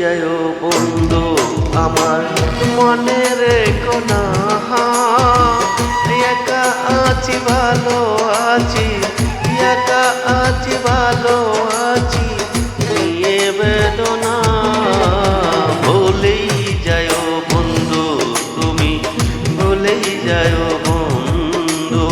যায় বন্ধু আমার মনের কোনা, একা আছি ভালো আছি, একা আছি ভালো আছি, নিয়ে বেদনা ভুলেই যায় বন্ধু, তুমি ভুলেই যায় বন্ধু।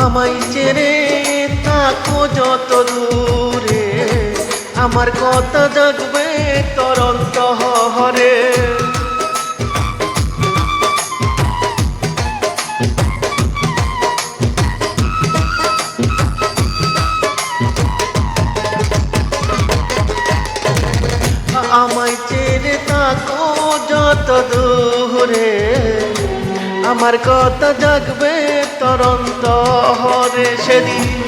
আমায় ছেড়ে থাকো যত দূরে, আমার কথা জাগবে তোর অন্তরে। আমায় ছেড়ে থাকো যত দূরে, আমার কথা জাগবে তোর অন্তরে। সেদিন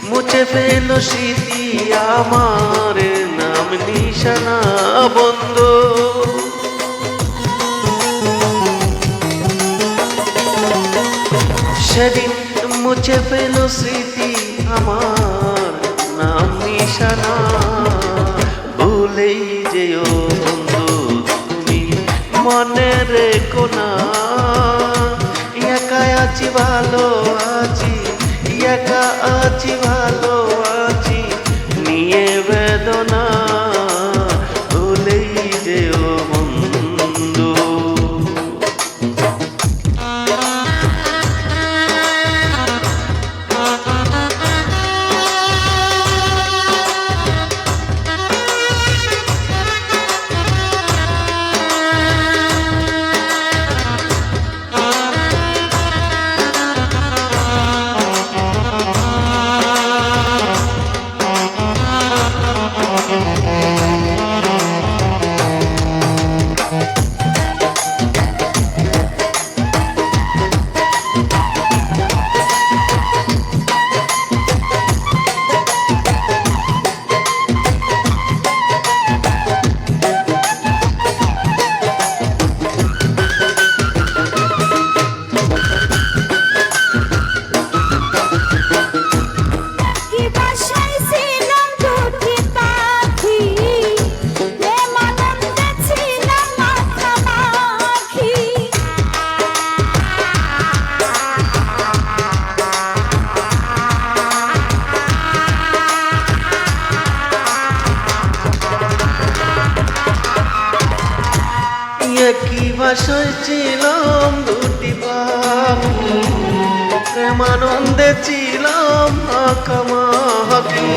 মুছে ফেল স্মৃতি আমার নাম নিশানা বন্ধু। সেদিন মুছে ফেল স্মৃতি আমার নাম নিশানা, ভুলেই যেও বন্ধু তুমি মনের কোনা, একা আছি ভালো আছি, একা আছি ভালো আছি, নিয়ে বেদনা ভুলেই যেও বন্ধু। একই বাসায় ছিলাম দুটি পাখি, প্রেমানন্দে ছিলাম মাখামাখি,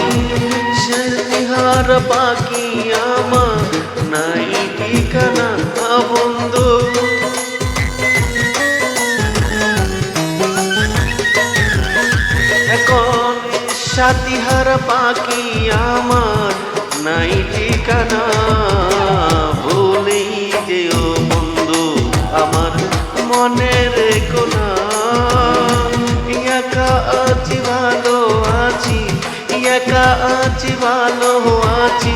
সে তিহার পাখি আমার নাই ঠিকানা বন্ধু। এখন সাতিহার পাখি আমার নাই ঠিকানা, ভুলেই যেও বন্ধু আমার মনের কোনা, একা আছি ভালো আছি, একা আছি ভালো আছি,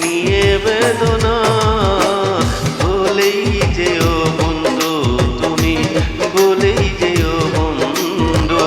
নিয়ে বেদনা ভুলেই যেও বন্ধু তুমি ভুলেই যেও বন্ধু।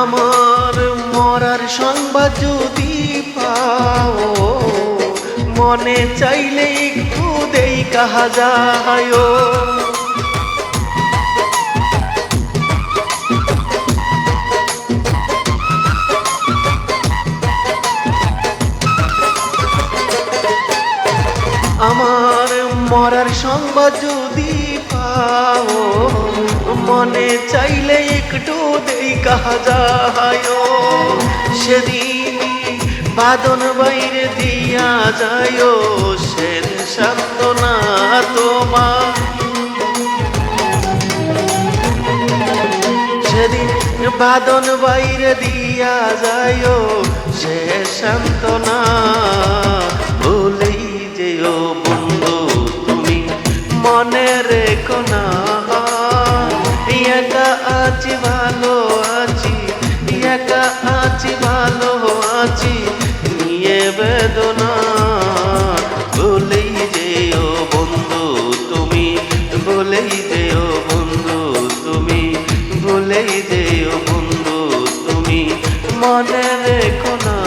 আমার মরার সংবাদ যদি পাও, মনে চাইলে একটু দেই কাহা যায়। আমার মরার সংবাদ যদি পাও, মনে চাইলে একটু দেই কাহা যায়। সেদিন বাদন বাইরে দিয়া যায়, সের সান্ত্বনা তোমার। সেদিন বাদন বাইরে দিয়া যায়, সে সান্ত্বনা। ভুলেই যেও বন্ধু তুমি, মনে রেখো না। একা আছি ভালো আছি, একা আছি ভালো আছি, নিয়ে বেদনা। ভুলেই যেও বন্ধু তুমি, ভুলেই যেও বন্ধু তুমি, ভুলেই যেও বন্ধু তুমি, মনে রেখো না।